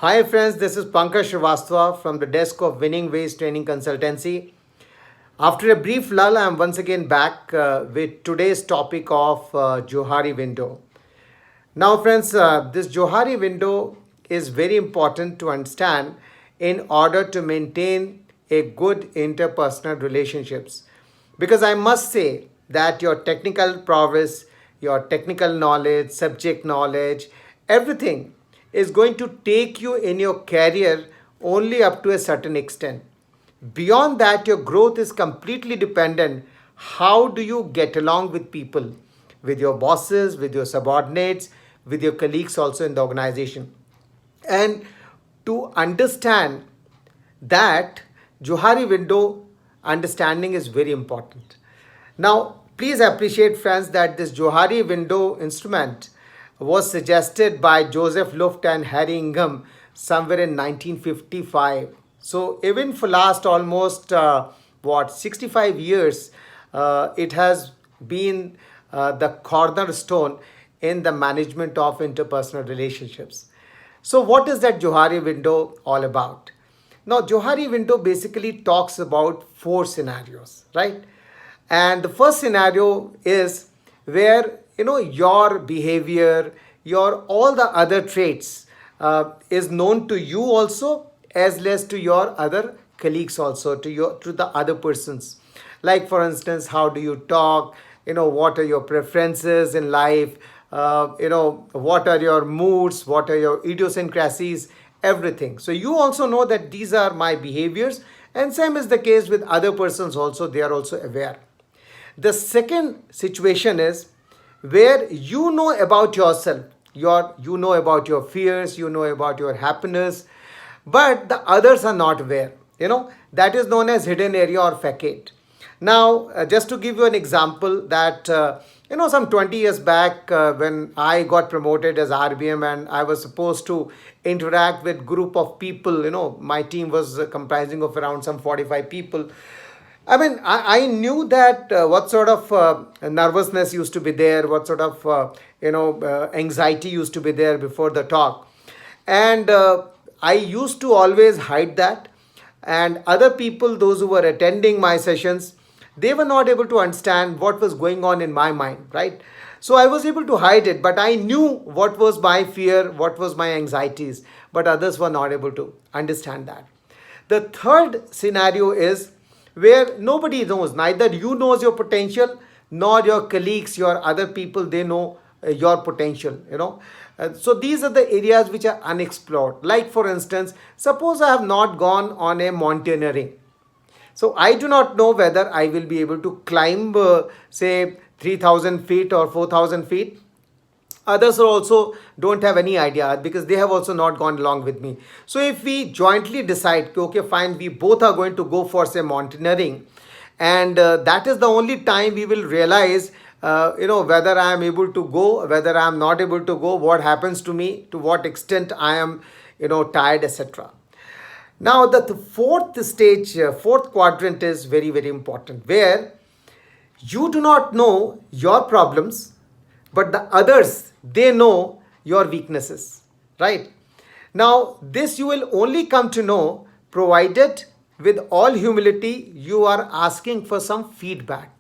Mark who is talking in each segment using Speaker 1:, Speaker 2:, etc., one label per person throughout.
Speaker 1: Hi friends, this is Pankaj Srivastava from the desk of Winning Ways Training Consultancy. After a brief lull, I am once again back with today's topic of Johari window. Now friends, this Johari window is very important to understand in order to maintain a good interpersonal relationships. Because I must say that your technical prowess, your technical knowledge, subject knowledge, everything is going to take you in your career only up to a certain extent. Beyond that, your growth is completely dependent. How do you get along with people, with your bosses, with your subordinates, with your colleagues also in the organization? And to understand that Johari window understanding is very important. Now, please appreciate, friends, that this Johari window instrument was suggested by Joseph Luft and Harry Ingham somewhere in 1955. So, even for last almost 65 years, it has been the cornerstone in the management of interpersonal relationships. So, what is that Johari window all about? Now, Johari window basically talks about four scenarios, right? And the first scenario is where your behavior, your all the other traits is known to you also as less to your other colleagues also to the other persons. Like for instance, how do you talk? What are your preferences in life? What are your moods? What are your idiosyncrasies? Everything. So you also know that these are my behaviors, and same is the case with other persons also. They are also aware. The second situation is where you know about yourself, you know about your fears, you know about your happiness, but the others are not aware. That is known as hidden area or facade. Now, just to give you an example, that some 20 years back, when I got promoted as RBM and I was supposed to interact with group of people, my team was comprising of around some 45 people. I knew that what sort of nervousness used to be there, what sort of anxiety used to be there before the talk, and I used to always hide that. And other people, those who were attending my sessions, they were not able to understand what was going on in my mind, right? So I was able to hide it, but I knew what was my fear, what was my anxieties, but others were not able to understand that. The third scenario is where nobody knows, neither you knows your potential nor your colleagues, your other people, they know your potential. So these are the areas which are unexplored. Like for instance, suppose I have not gone on a mountaineering, so I do not know whether I will be able to climb, say, 3000 feet or 4000 feet. Others also don't have any idea because they have also not gone along with me. So if we jointly decide, okay, fine, we both are going to go for, say, mountaineering, and that is the only time we will realize, whether I am able to go, whether I am not able to go, what happens to me, to what extent I am, tired, etc. Now, the fourth stage, fourth quadrant is very, very important, where you do not know your problems, but the others, they know your weaknesses, right? Now, this you will only come to know provided with all humility you are asking for some feedback,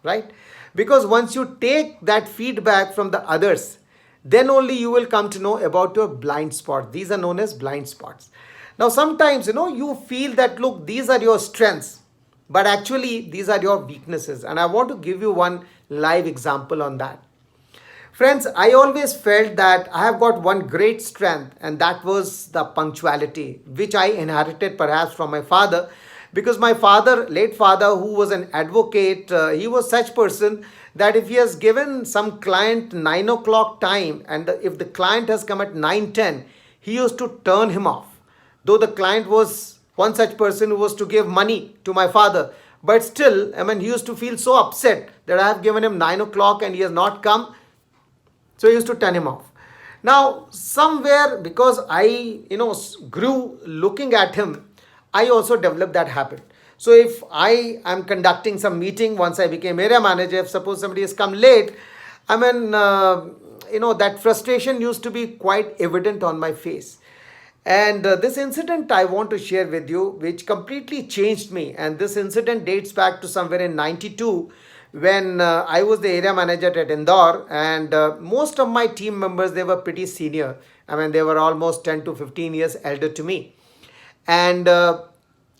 Speaker 1: right? Because once you take that feedback from the others, then only you will come to know about your blind spots. These are known as blind spots. Now, sometimes, you feel that, look, these are your strengths, but actually, these are your weaknesses. And I want to give you one live example on that. Friends, I always felt that I have got one great strength, and that was the punctuality, which I inherited perhaps from my father. Because my father, late father, who was an advocate, he was such person that if he has given some client 9 o'clock time, and if the client has come at 9:10, he used to turn him off. Though the client was one such person who was to give money to my father, but still, he used to feel so upset that I have given him 9 o'clock and he has not come, so I used to turn him off. Now, somewhere, because I, grew looking at him, I also developed that habit. So if I am conducting some meeting, once I became area manager, if suppose somebody has come late, I mean, that frustration used to be quite evident on my face. And this incident I want to share with you, which completely changed me. And this incident dates back to somewhere in 92 when I was the area manager at Indore. And most of my team members, they were pretty senior. I mean, they were almost 10 to 15 years elder to me. And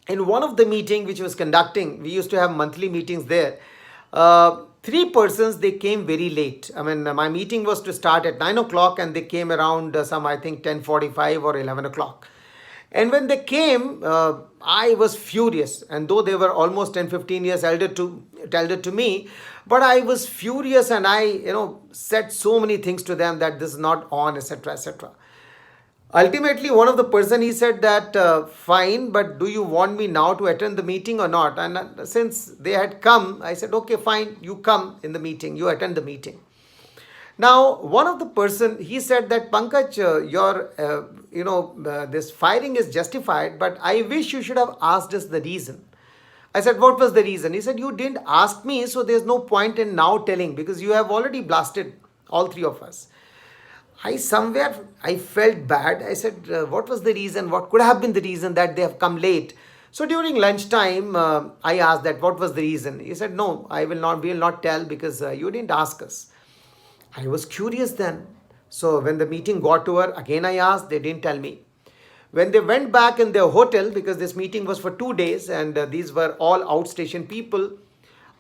Speaker 1: in one of the meeting which was conducting, we used to have monthly meetings there. Three persons, they came very late. I mean, my meeting was to start at 9 o'clock and they came around some, I think, 10:45 or 11 o'clock. And when they came, I was furious. And though they were almost 10, 15 years elder to me, but I was furious and I, said so many things to them that this is not on, etc., etc. Ultimately, one of the person, he said that fine, but do you want me now to attend the meeting or not? And since they had come, I said, okay, fine, you come in the meeting, you attend the meeting. Now, one of the person, he said that Pankaj, your this firing is justified, but I wish you should have asked us the reason. I said, what was the reason? He said, you didn't ask me, so there's no point in now telling because you have already blasted all three of us. I felt bad. I said, what was the reason? What could have been the reason that they have come late? So during lunchtime, I asked that what was the reason. He said, no, we will not tell because you didn't ask us. I was curious then. So when the meeting got over, again I asked, they didn't tell me. When they went back in their hotel, because this meeting was for 2 days and these were all outstation people,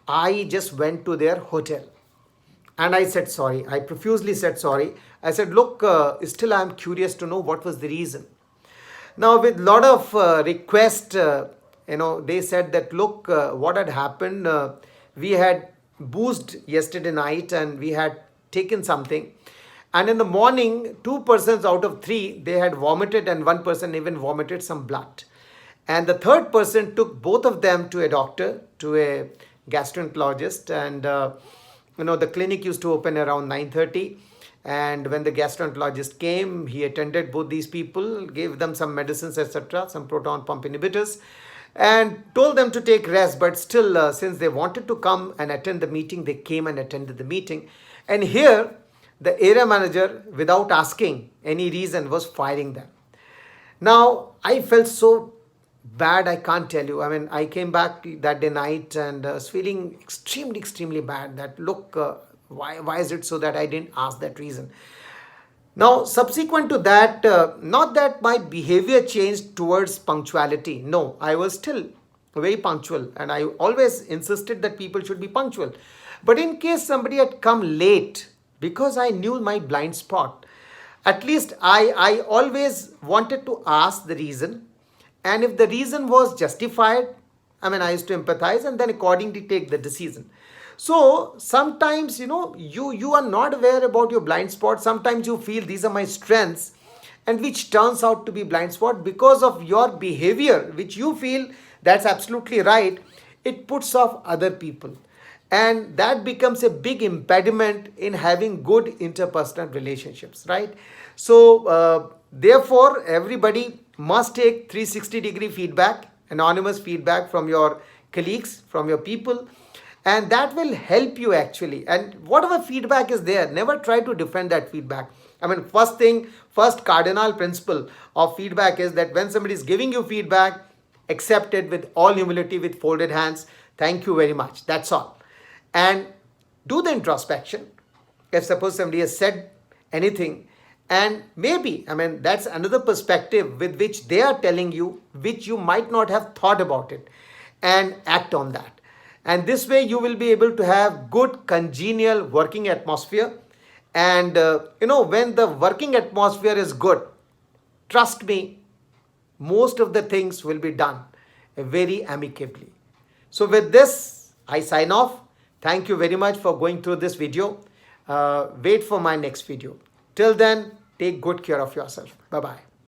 Speaker 1: I just went to their hotel. And I said sorry. I profusely said sorry. I said, look, still I'm curious to know what was the reason. Now, with lot of request, they said that, look, what had happened, we had boozed yesterday night and we had taken something. And in the morning, 2 persons out of 3, they had vomited and 1 person even vomited some blood. And the third person took both of them to a doctor, to a gastroenterologist. And, the clinic used to open around 9:30. And when the gastroenterologist came, he attended both these people, gave them some medicines, etc., some proton pump inhibitors, and told them to take rest. But still, since they wanted to come and attend the meeting, they came and attended the meeting. And here, the area manager, without asking any reason, was firing them. Now, I felt so bad, I can't tell you. I mean, I came back that day night and was feeling extremely, extremely bad that, look, why is it so that I didn't ask that reason? Now, subsequent to that, not that my behavior changed towards punctuality. No, I was still very punctual and I always insisted that people should be punctual. But in case somebody had come late, because I knew my blind spot, at least I always wanted to ask the reason. And if the reason was justified, I used to empathize and then accordingly take the decision. So sometimes, you are not aware about your blind spot. Sometimes you feel these are my strengths, and which turns out to be blind spot because of your behavior, which you feel that's absolutely right. It puts off other people. And that becomes a big impediment in having good interpersonal relationships, right? So, therefore, everybody must take 360-degree feedback, anonymous feedback from your colleagues, from your people, and that will help you actually. And whatever feedback is there, never try to defend that feedback. First cardinal principle of feedback is that when somebody is giving you feedback, accept it with all humility, with folded hands. Thank you very much. That's all. And do the introspection. If suppose somebody has said anything, and maybe, that's another perspective with which they are telling you, which you might not have thought about it, and act on that. And this way you will be able to have good congenial working atmosphere. And, when the working atmosphere is good, trust me, most of the things will be done very amicably. So with this, I sign off. Thank you very much for going through this video. Wait for my next video. Till then, take good care of yourself. Bye-bye.